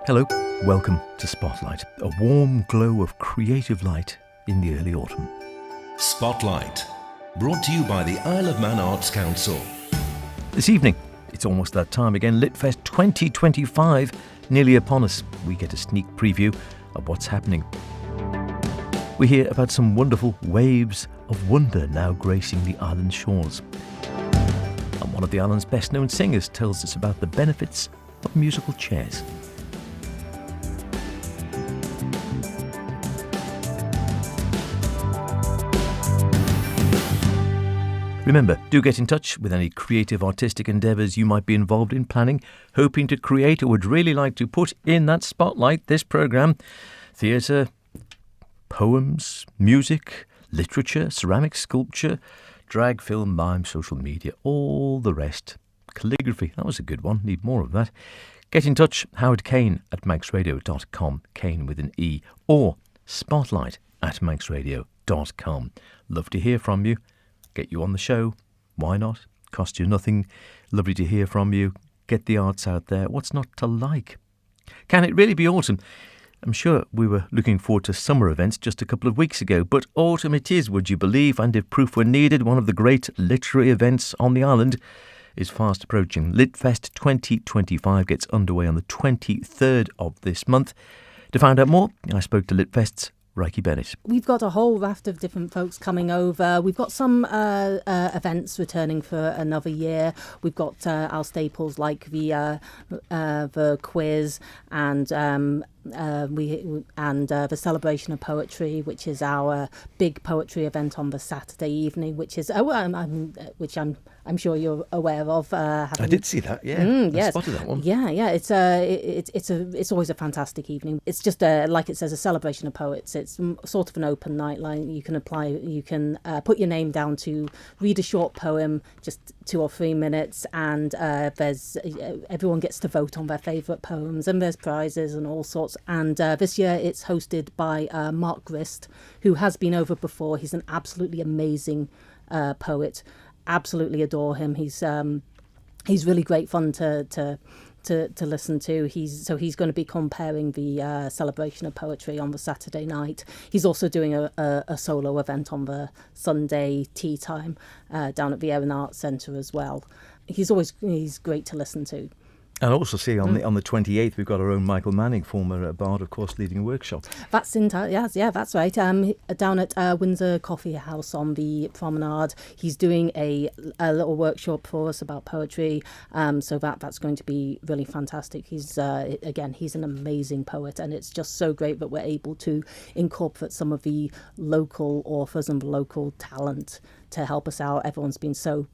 Hello, welcome to Spotlight, a warm glow of creative light in the early autumn. Spotlight, brought to you by the Isle of Man Arts Council. This evening, it's almost that time again, LitFest 2025, nearly upon us. We get a sneak preview of what's happening. We hear about some wonderful waves of wonder now gracing the island's shores. And one of the island's best-known singers tells us about the benefits of musical chairs. Remember, do get in touch with any creative artistic endeavours you might be involved in planning, hoping to create or would really like to put in that spotlight this programme. Theatre, poems, music, literature, ceramic sculpture, drag, film, mime, social media, all the rest. Calligraphy, that was a good one, need more of that. Get in touch, Howard Kane at manxradio.com, Kane with an E, or spotlight at manxradio.com. Love to hear from you. Get you on the show. Why not? Cost you nothing. Lovely to hear from you. Get the arts out there. What's not to like? Can it really be autumn? I'm sure we were looking forward to summer events just a couple of weeks ago, but autumn it is, would you believe? And if proof were needed, one of the great literary events on the island is fast approaching. LitFest 2025 gets underway on the 23rd of this month. To find out more, I spoke to LitFest's Ricky Bennett. We've got a whole raft of different folks coming over. We've got some events returning for another year. We've got our staples like the quiz and the celebration of poetry, which is our big poetry event on the Saturday evening, which is I'm sure you're aware of. I did see that. Yeah, yes. I spotted that one. Yeah. It's always a fantastic evening. It's just like it says, a celebration of poets. It's sort of an open night. Like you can apply. You can put your name down to read a short poem, just 2 or 3 minutes, and there's everyone gets to vote on their favourite poems, and there's prizes and all sorts. And this year it's hosted by Mark Grist, who has been over before. He's an absolutely amazing poet. Absolutely adore him. He's really great fun to listen to. He's going to be comparing the celebration of poetry on the Saturday night. He's also doing a solo event on the Sunday tea time down at the Erin Arts Centre as well. He's great to listen to. And also see on the 28th we've got our own Michael Manning, former bard, of course, leading a workshop. That's that's right. Down at Windsor Coffee House on the promenade, he's doing a little workshop for us about poetry. So that's going to be really fantastic. He's an amazing poet, and it's just so great that we're able to incorporate some of the local authors and local talent to help us out. Everyone's been so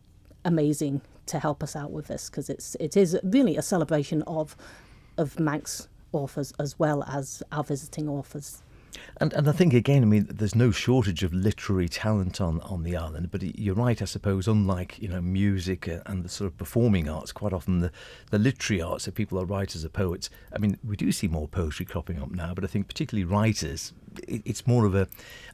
amazing to help us out with this, because it is really a celebration of Manx authors as well as our visiting authors. And I think, again, I mean, there's no shortage of literary talent on the island, but you're right, I suppose, unlike, music and the sort of performing arts, quite often the literary arts, so people are writers or poets. I mean, we do see more poetry cropping up now, but I think particularly writers, it's more of a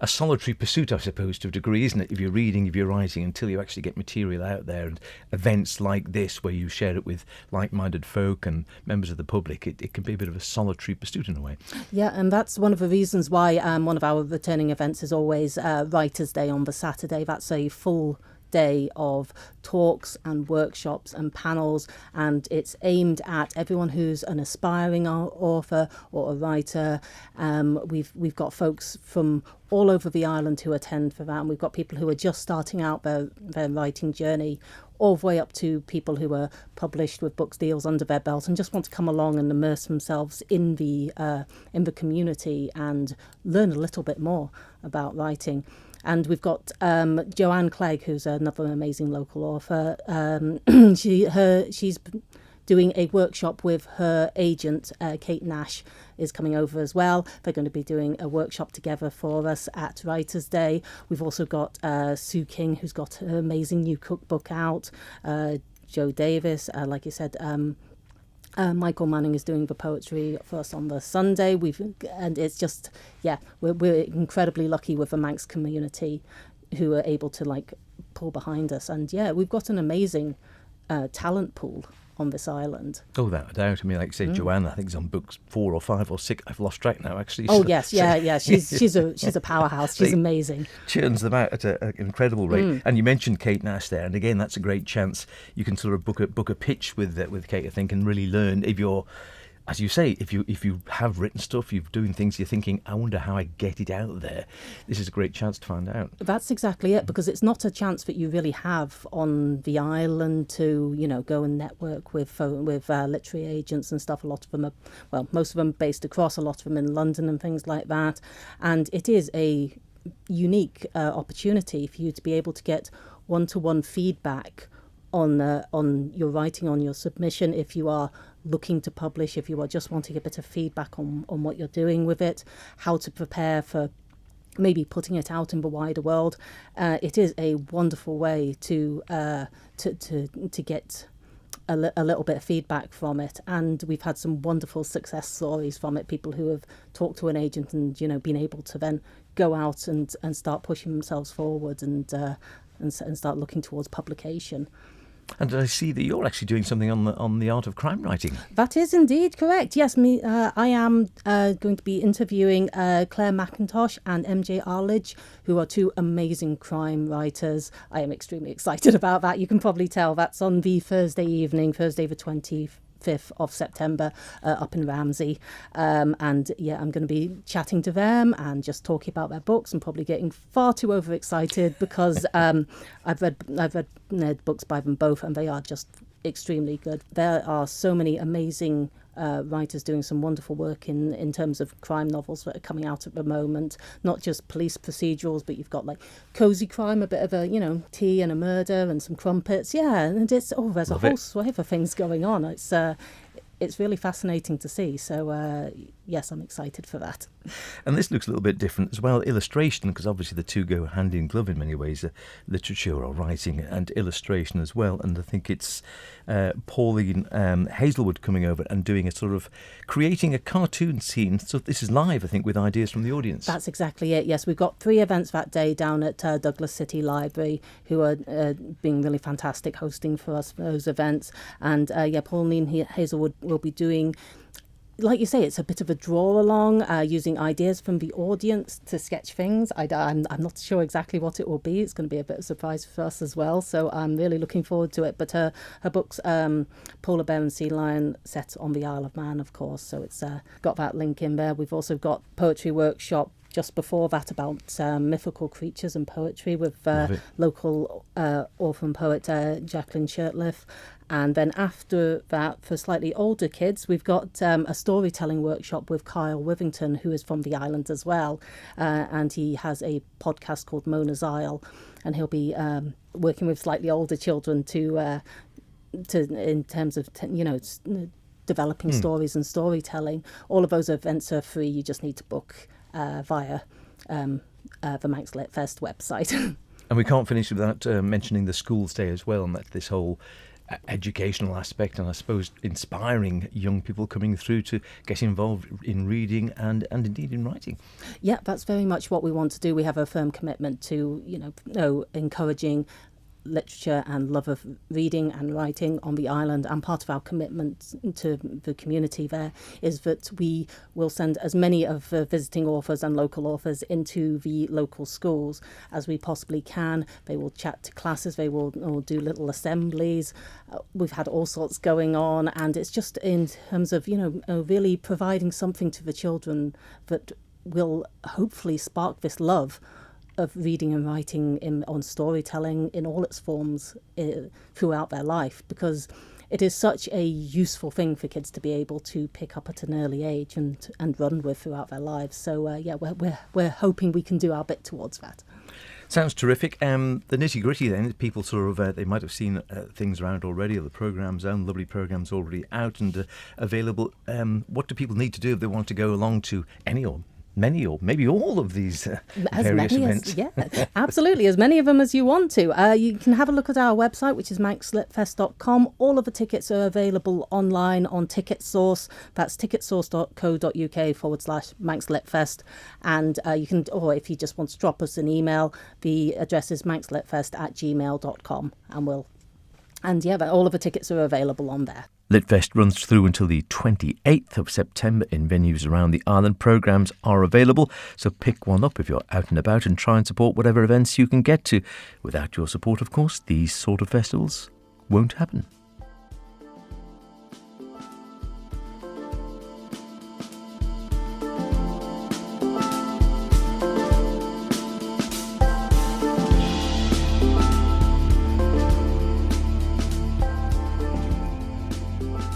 solitary pursuit, I suppose, to a degree, isn't it? If you're reading, if you're writing, until you actually get material out there, and events like this where you share it with like-minded folk and members of the public, it can be a bit of a solitary pursuit in a way. Yeah, and that's one of the reasons why one of our returning events is always Writers' Day on the Saturday. That's a full day of talks and workshops and panels, and it's aimed at everyone who's an aspiring author or a writer. We've got folks from all over the island who attend for that, and we've got people who are just starting out their writing journey, all the way up to people who are published with book deals under their belt and just want to come along and immerse themselves in the community and learn a little bit more about writing. And we've got Joanne Clegg, who's another amazing local author. She's doing a workshop with her agent, Kate Nash, is coming over as well. They're going to be doing a workshop together for us at Writers' Day. We've also got Sue King, who's got an amazing new cookbook out. Joe Davis, like you said, Michael Manning is doing the poetry for us on the Sunday. And it's just, we're incredibly lucky with the Manx community who are able to pull behind us. And we've got an amazing talent pool on this island. Oh, without a doubt. I mean, like say, Joanne, I think is on books 4 or 5 or 6. I've lost track now, actually. Oh, yes, yeah. She's a powerhouse. She's amazing. Churns them out at an incredible rate. And you mentioned Kate Nash there, and again, that's a great chance. You can sort of book a pitch with Kate, I think, and really learn if you're. As you say, if you have written stuff, you're doing things, you're thinking, I wonder how I get it out there. This is a great chance to find out. That's exactly it, because it's not a chance that you really have on the island to, go and network with literary agents and stuff. A lot of them most of them based across, a lot of them in London and things like that. And it is a unique opportunity for you to be able to get one-to-one feedback on your writing, on your submission, if you are looking to publish, if you are just wanting a bit of feedback on what you're doing with it, how to prepare for maybe putting it out in the wider world. It is a wonderful way to get a little bit of feedback from it, and we've had some wonderful success stories from it. People who have talked to an agent and been able to then go out and start pushing themselves forward and start looking towards publication. And I see that you're actually doing something on the art of crime writing. That is indeed correct. Yes, I am going to be interviewing Claire McIntosh and MJ Arledge, who are two amazing crime writers. I am extremely excited about that. You can probably tell that's on the Thursday evening, Thursday the 25th of September, up in Ramsey. And yeah, I'm going to be chatting to them and just talking about their books and probably getting far too overexcited because I've read books by them both and they are just extremely good. There are so many amazing writers doing some wonderful work in terms of crime novels that are coming out at the moment. Not just police procedurals, but you've got like cozy crime, a bit of a tea and a murder and some crumpets. Yeah, and there's a whole swathe of things going on. It's really fascinating to see. So yes, I'm excited for that. And this looks a little bit different as well. Illustration, because obviously the two go hand in glove in many ways, literature or writing and illustration as well. And I think it's Pauline Hazelwood coming over and doing a sort of creating a cartoon scene. So this is live, I think, with ideas from the audience. That's exactly it. Yes, we've got 3 events that day down at Douglas City Library, who are being really fantastic hosting for us for those events. And Pauline Hazelwood will be doing, like you say, it's a bit of a draw along, using ideas from the audience to sketch things. I'm not sure exactly what it will be. It's going to be a bit of a surprise for us as well. So I'm really looking forward to it. But her book's Polar Bear and Sea Lion, set on the Isle of Man, of course. So it's got that link in there. We've also got poetry workshop just before that about mythical creatures and poetry with local orphan poet Jacqueline Shirtliff. And then after that, for slightly older kids, we've got a storytelling workshop with Kyle Withington, who is from the island as well. And he has a podcast called Mona's Isle. And he'll be working with slightly older children to in terms of, developing stories and storytelling. All of those events are free. You just need to book via the Manx LitFest website. And we can't finish without mentioning the Schools Day as well, and that's this whole educational aspect, and I suppose inspiring young people coming through to get involved in reading and indeed in writing. Yeah, that's very much what we want to do. We have a firm commitment to encouraging literature and love of reading and writing on the island, and part of our commitment to the community there is that we will send as many of the visiting authors and local authors into the local schools as we possibly can. They will chat to classes, they will do little assemblies. We've had all sorts going on, and it's just in terms of really providing something to the children that will hopefully spark this love of reading and writing on storytelling in all its forms throughout their life, because it is such a useful thing for kids to be able to pick up at an early age and run with throughout their lives. So we're hoping we can do our bit towards that. Sounds terrific. The nitty gritty then, people sort of they might have seen things around already, or the programmes, own lovely programmes already out and available. What do people need to do if they want to go along to any or many or maybe all of these various events? Absolutely, as many of them as you want to. You can have a look at our website, which is manxlitfest.com. All of the tickets are available online on TicketSource. That's ticketsource.co.uk/manxlitfest. And you can, or if you just want to drop us an email, the address is manxlitfest@gmail.com, and we'll And yeah, but all of the tickets are available on there. LitFest runs through until the 28th of September in venues around the island. Programmes are available, so pick one up if you're out and about and try and support whatever events you can get to. Without your support, of course, these sort of festivals won't happen.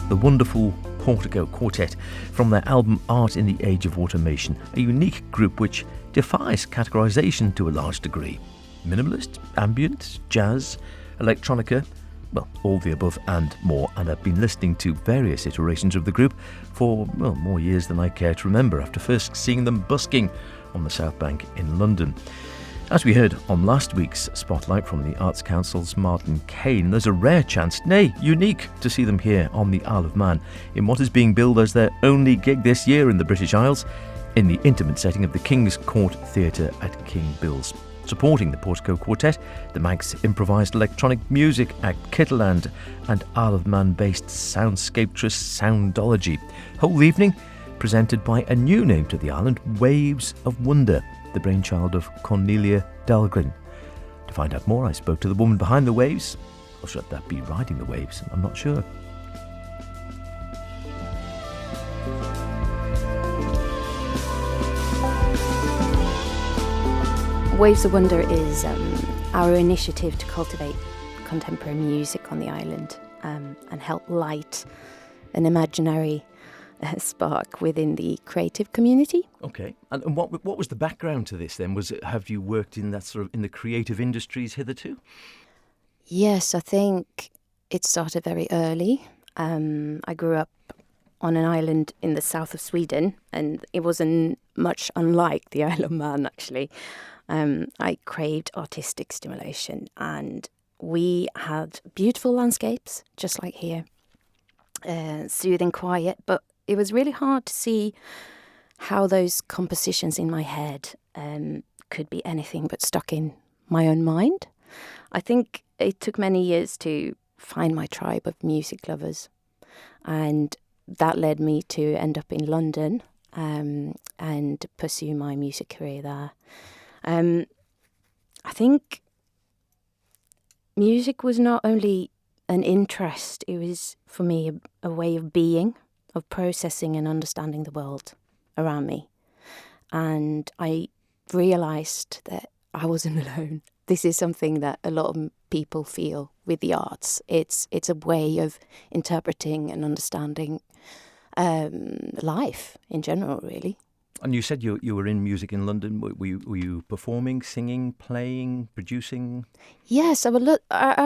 The wonderful Portico Quartet from their album Art in the Age of Automation, a unique group which defies categorisation to a large degree. Minimalist, ambient, jazz, electronica, well, all the above and more, and I've been listening to various iterations of the group for, well, more years than I care to remember, after first seeing them busking on the South Bank in London. As we heard on last week's Spotlight from the Arts Council's Martin Kane, there's a rare chance, nay, unique, to see them here on the Isle of Man in what is being billed as their only gig this year in the British Isles, in the intimate setting of the King's Court Theatre at King Bill's. Supporting the Portico Quartet, the Manx improvised electronic music act Kitterland and Isle of Man-based soundscapetress Soundology. Whole evening presented by a new name to the island, Waves of Wonder, the brainchild of Cornelia Dahlgren. To find out more, I spoke to the woman behind the waves. Or should that be riding the waves? I'm not sure. Waves of Wonder is our initiative to cultivate contemporary music on the island and help light an imaginary spark within the creative community. Okay, and what was the background to this then? Have you worked in that sort of in the creative industries hitherto? Yes, I think it started very early. I grew up on an island in the south of Sweden, and it wasn't much unlike the Isle of Man, actually. I craved artistic stimulation, and we had beautiful landscapes, just like here, soothing, quiet, but it was really hard to see how those compositions in my head could be anything but stuck in my own mind. I think it took many years to find my tribe of music lovers, and that led me to end up in London and pursue my music career there. I think music was not only an interest, it was for me a way of being, of processing and understanding the world around me. And I realised that I wasn't alone. This is something that a lot of people feel with the arts. It's a way of interpreting and understanding life in general, really. And you said you were in music in London. Were you performing, singing, playing, producing? Yes, I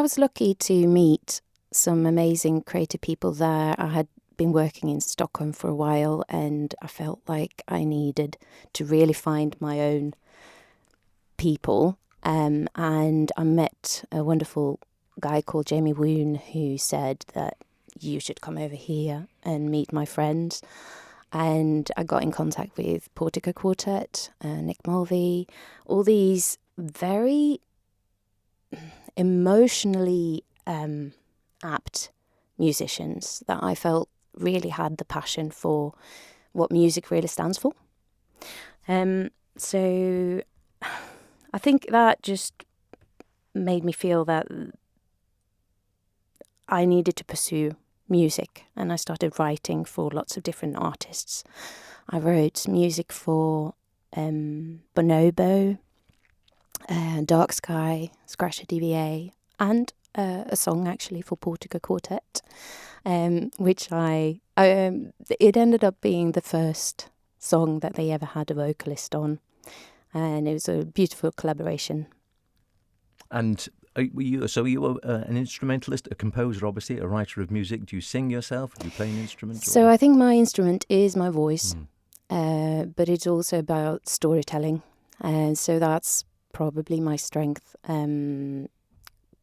was lucky to meet some amazing creative people there. I had been working in Stockholm for a while, and I felt like I needed to really find my own people. And I met a wonderful guy called Jamie Woon, who said that you should come over here and meet my friends. And I got in contact with Portico Quartet, Nick Mulvey, all these very emotionally apt musicians that I felt really had the passion for what music really stands for. So I think that just made me feel that I needed to pursue music, and I started writing for lots of different artists. I wrote music for Bonobo, Dark Sky, Scratcher DVA, and a song actually for Portico Quartet, which it ended up being the first song that they ever had a vocalist on, and it was a beautiful collaboration. And were you an instrumentalist, a composer, obviously, a writer of music? Do you sing yourself? Do you play an instrument? So I think my instrument is my voice, but it's also about storytelling. So that's probably my strength,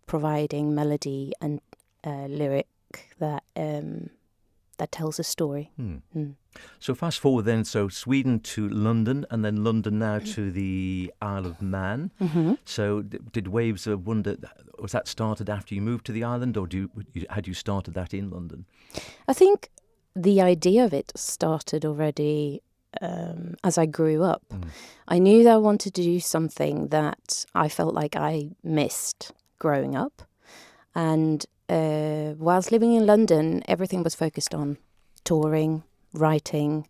providing melody and lyric that that tells a story. So fast forward then, so Sweden to London, and then London now to the Isle of Man. So did Waves of Wonder, was that started after you moved to the island, or had you started that in London? I think the idea of it started already as I grew up. I knew that I wanted to do something that I felt like I missed growing up. And whilst living in London, everything was focused on touring, writing,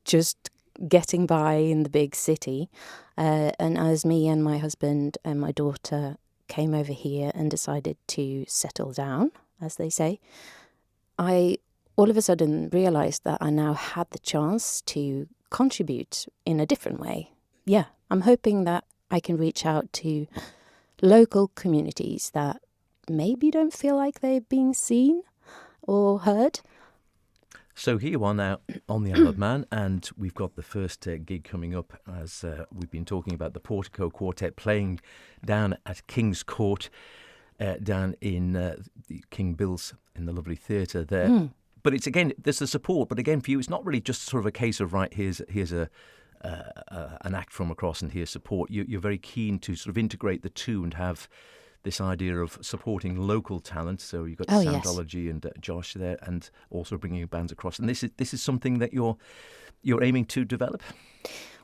just getting by in the big city. And as me and my husband and my daughter came over here and decided to settle down, as they say, I all of a sudden realised that I now had the chance to contribute in a different way. Yeah, I'm hoping that I can reach out to local communities that maybe don't feel like they're being seen or heard. So here you are now on the Isle of Man, and we've got the first gig coming up, as we've been talking about the Portico Quartet playing down at King's Court, down in the King Bill's in the lovely theatre there. But it's, again, there's the support, but again for you it's not really just sort of a case of, right, here's an act from across and here's support. You're very keen to sort of integrate the two and have this idea of supporting local talent. So you've got Soundology and Josh there, and also bringing bands across. And this is something that you're aiming to develop?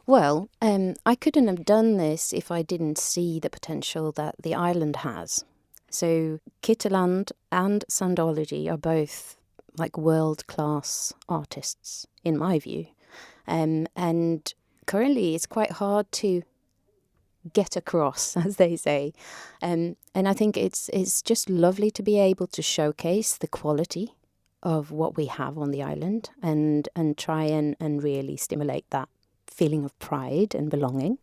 Well, I couldn't have done this if I didn't see the potential that the island has. So Kitterland and Soundology are both like world-class artists, in my view. And currently it's quite hard to get across, as they say. And I think it's just lovely to be able to showcase the quality of what we have on the island and try and really stimulate that feeling of pride and belonging.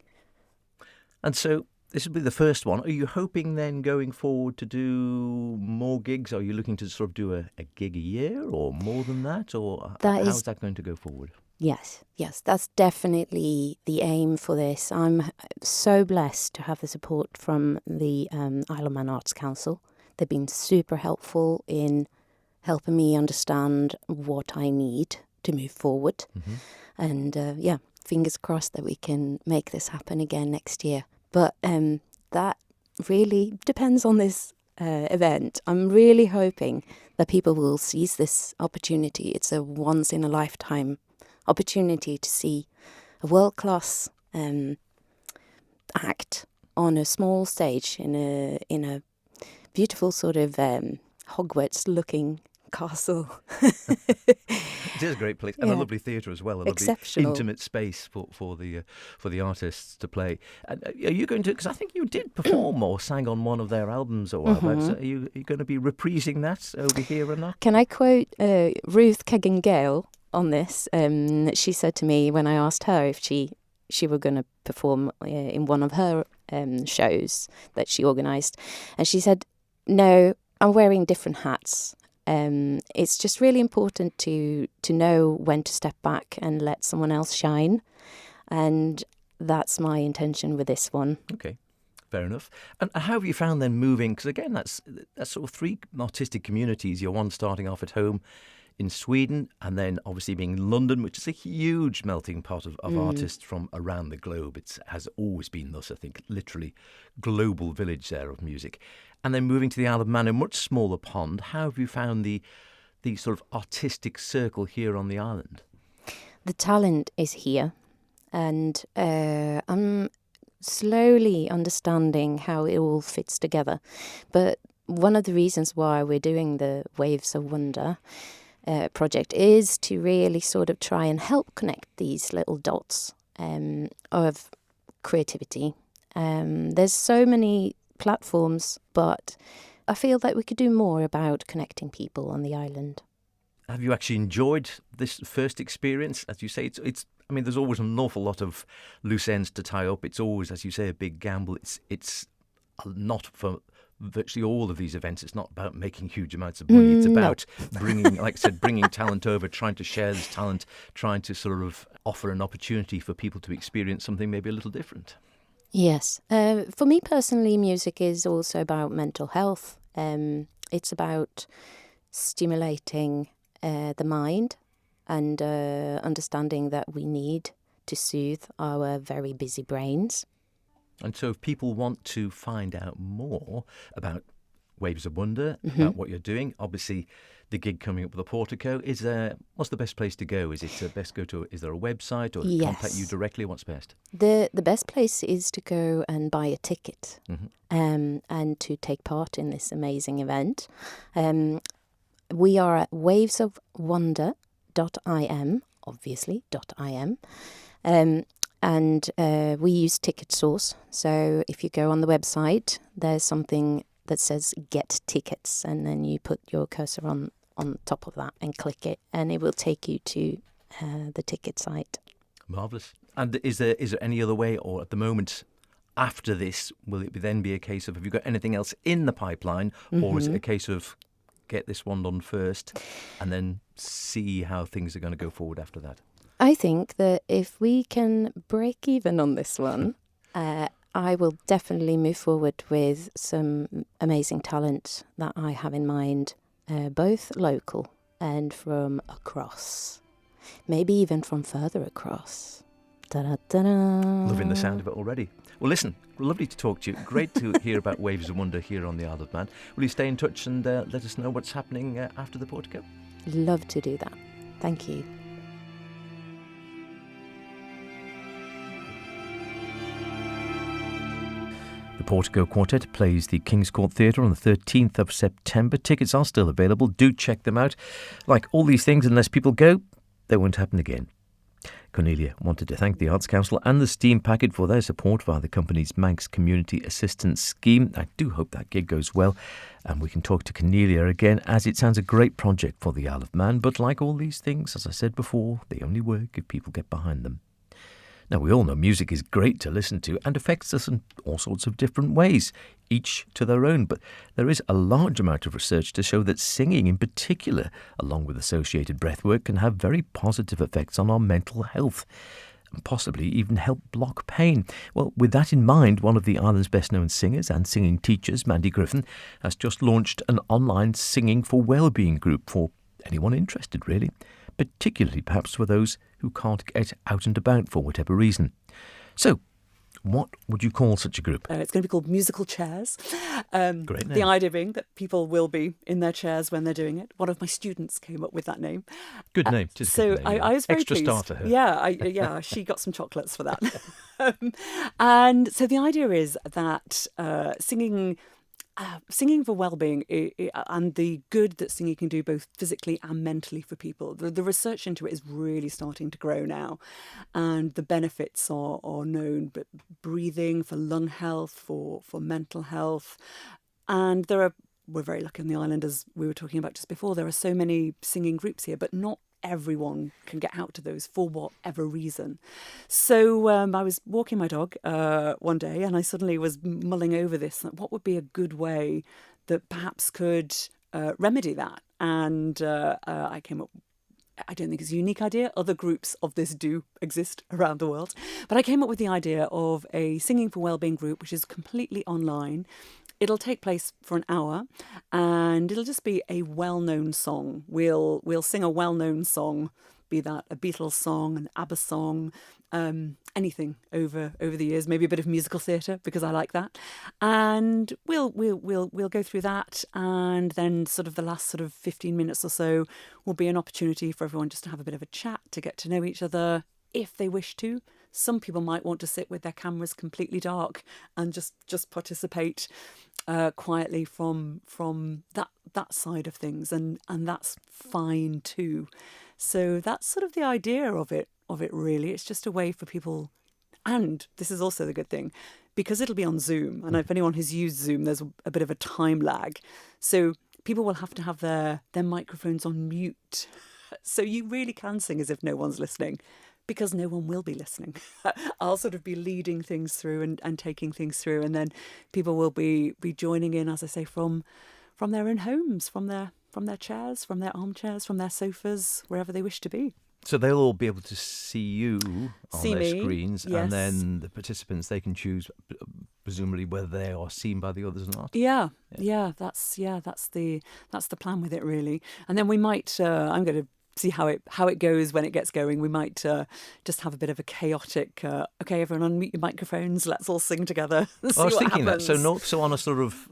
And so this will be the first one. Are you hoping then going forward to do more gigs? Are you looking to sort of do a gig a year or more than that? Or how is that going to go forward? Yes, that's definitely the aim for this. I'm so blessed to have the support from the Isle of Man Arts Council. They've been super helpful in helping me understand what I need to move forward. And fingers crossed that we can make this happen again next year. But that really depends on this event. I'm really hoping that people will seize this opportunity. It's a once-in-a-lifetime opportunity to see a world-class act on a small stage in a beautiful sort of Hogwarts-looking castle. It is a great place, and a lovely theatre as well. A lovely intimate space for the artists to play. And are you going to? Because I think you did perform or sang on one of their albums a while back. So are you going to be reprising that over here or not? Can I quote Ruth Kegan-Gale on this? She said to me when I asked her if she were going to perform in one of her shows that she organised, and she said, "No, I'm wearing different hats. It's just really important to know when to step back and let someone else shine, and that's my intention with this one." Okay, fair enough. And how have you found then moving? Because again, that's sort of three artistic communities. You're one starting off at home in Sweden, and then obviously being in London, which is a huge melting pot of artists from around the globe. It has always been thus, I think, literally global village there of music. And then moving to the Isle of Man, a much smaller pond. How have you found the sort of artistic circle here on the island? The talent is here, and I'm slowly understanding how it all fits together. But one of the reasons why we're doing the Waves of Wonder project is to really sort of try and help connect these little dots of creativity. There's so many platforms, but I feel that we could do more about connecting people on the island. Have you actually enjoyed this first experience? As you say, it's. I mean, there's always an awful lot of loose ends to tie up. It's always, as you say, a big gamble. It's not for virtually all of these events. It's not about making huge amounts of money. It's about bringing, like I said, bringing talent over, trying to share this talent, trying to sort of offer an opportunity for people to experience something maybe a little different. Yes. For me personally, music is also about mental health. It's about stimulating the mind and understanding that we need to soothe our very busy brains. And so if people want to find out more about Waves of Wonder, about what you're doing, obviously the gig coming up with the Portico, what's the best place to go? Is it best go to, is there a website or contact you directly? What's best? The best place is to go and buy a ticket and to take part in this amazing event. We are at wavesofwonder.im, obviously, .im. And we use Ticket Source. So if you go on the website, there's something that says Get Tickets, and then you put your cursor on top of that and click it, and it will take you to the ticket site. Marvellous. And is there any other way, or at the moment, after this, will it then be a case of, have you got anything else in the pipeline, or is it a case of get this one done first and then see how things are going to go forward after that? I think that if we can break even on this one, I will definitely move forward with some amazing talent that I have in mind, both local and from across. Maybe even from further across. Da-da-da-da. Loving the sound of it already. Well, listen, lovely to talk to you. Great to hear about Waves of Wonder here on the Isle of Man. Will you stay in touch and let us know what's happening after the Portico? Love to do that. Thank you. The Portico Quartet plays the King's Court Theatre on the 13th of September. Tickets are still available. Do check them out. Like all these things, unless people go, they won't happen again. Cornelia wanted to thank the Arts Council and the Steam Packet for their support via the company's Manx Community Assistance Scheme. I do hope that gig goes well, and we can talk to Cornelia again, as it sounds a great project for the Isle of Man. But like all these things, as I said before, they only work if people get behind them. Now, we all know music is great to listen to and affects us in all sorts of different ways, each to their own. But there is a large amount of research to show that singing in particular, along with associated breathwork, can have very positive effects on our mental health and possibly even help block pain. Well, with that in mind, one of the island's best-known singers and singing teachers, Mandy Griffin, has just launched an online Singing for Wellbeing group for anyone interested, really, particularly perhaps for those who can't get out and about for whatever reason. So, what would you call such a group? It's going to be called Musical Chairs. Great name. The idea being that people will be in their chairs when they're doing it. One of my students came up with that name. Good name. So good name. I was very Extra pleased. star for her. Yeah, she got some chocolates for that. And so the idea is that singing for well-being and the good that singing can do both physically and mentally for people. The research into it is really starting to grow now, and the benefits are known. But breathing for lung health, for mental health, and we're very lucky on the island, as we were talking about just before. There are so many singing groups here, but not everyone can get out to those for whatever reason. So I was walking my dog one day, and I suddenly was mulling over this. What would be a good way that perhaps could remedy that? And I came up, I don't think it's a unique idea. Other groups of this do exist around the world. But I came up with the idea of a Singing for Wellbeing group, which is completely online. It'll take place for an hour, and it'll just be a well-known song. We'll sing a well-known song, be that a Beatles song, an ABBA song, anything over the years. Maybe a bit of musical theatre, because I like that. And we'll go through that, and then sort of the last 15 minutes or so will be an opportunity for everyone just to have a bit of a chat, to get to know each other if they wish to. Some people might want to sit with their cameras completely dark and just participate quietly from that side of things, and that's fine too. So that's sort of the idea of it really. It's just a way for people, and this is also the good thing, because it'll be on Zoom, and if anyone has used Zoom, there's a bit of a time lag, so people will have to have their microphones on mute, so you really can sing as if no one's listening, because no one will be listening. I'll sort of be leading things through and taking things through, and then people will be joining in, as I say, from their own homes, from their chairs, from their armchairs, from their sofas, wherever they wish to be. So they'll all be able to see you on their screens, yes. and then the participants, they can choose presumably whether they are seen by the others or not. That's the plan with it, really. And then we might I'm going to see how it goes when it gets going. We might just have a bit of a chaotic okay, everyone unmute your microphones, let's all sing together. I was thinking that. So on a sort of,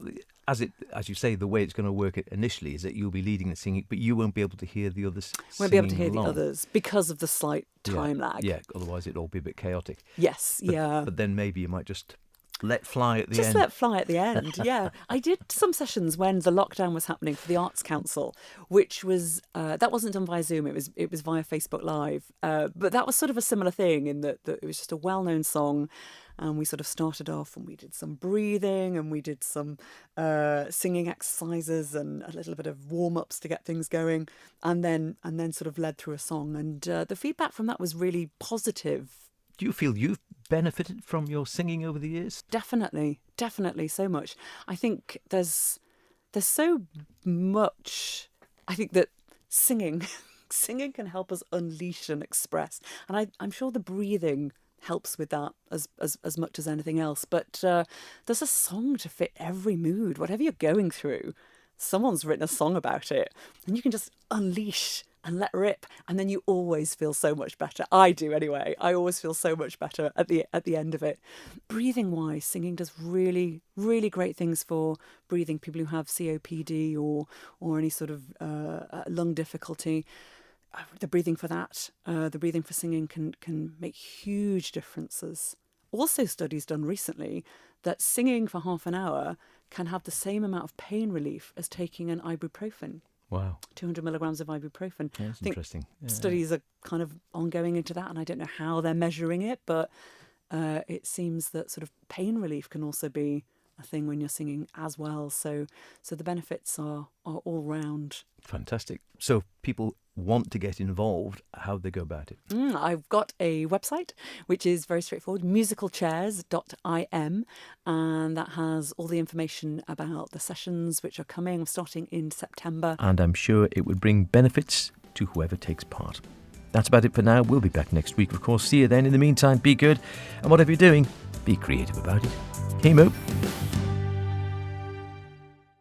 as you say, the way it's going to work initially is that you'll be leading the singing, but you won't be able to hear the others. Won't be able to hear along. the others because of the slight time lag. Yeah, otherwise it'll all be a bit chaotic. Yes, But then maybe you might just let fly at the end. Just let fly at the end, yeah. I did some sessions when the lockdown was happening for the Arts Council, which was, that wasn't done via Zoom, it was via Facebook Live. But that was sort of a similar thing in that it was just a well-known song. And we sort of started off and we did some breathing and we did some singing exercises and a little bit of warm-ups to get things going, and then sort of led through a song. And the feedback from that was really positive. Do you feel you've benefited from your singing over the years? Definitely, so much. I think there's so much. I think that singing can help us unleash and express, and I'm sure the breathing helps with that as much as anything else. But there's a song to fit every mood, whatever you're going through. Someone's written a song about it, and you can just unleash and let rip, and then you always feel so much better. I do anyway. I always feel so much better at the end of it. Breathing wise, singing does really, really great things for breathing. People who have COPD or any sort of lung difficulty, the breathing for that, the breathing for singing can make huge differences. Also, studies done recently that singing for half an hour can have the same amount of pain relief as taking an ibuprofen. Wow. 200 milligrams of ibuprofen. Yeah, that's interesting. Yeah. Studies are kind of ongoing into that, and I don't know how they're measuring it, but it seems that sort of pain relief can also be a thing when you're singing as well. So the benefits are all round. Fantastic. So people want to get involved, how do they go about it? I've got a website which is very straightforward, musicalchairs.im, and that has all the information about the sessions which are coming, starting in September. And I'm sure it would bring benefits to whoever takes part. That's about it for now. We'll be back next week, of course. See you then. In the meantime, be good, and whatever you're doing, be creative about it. Chemo.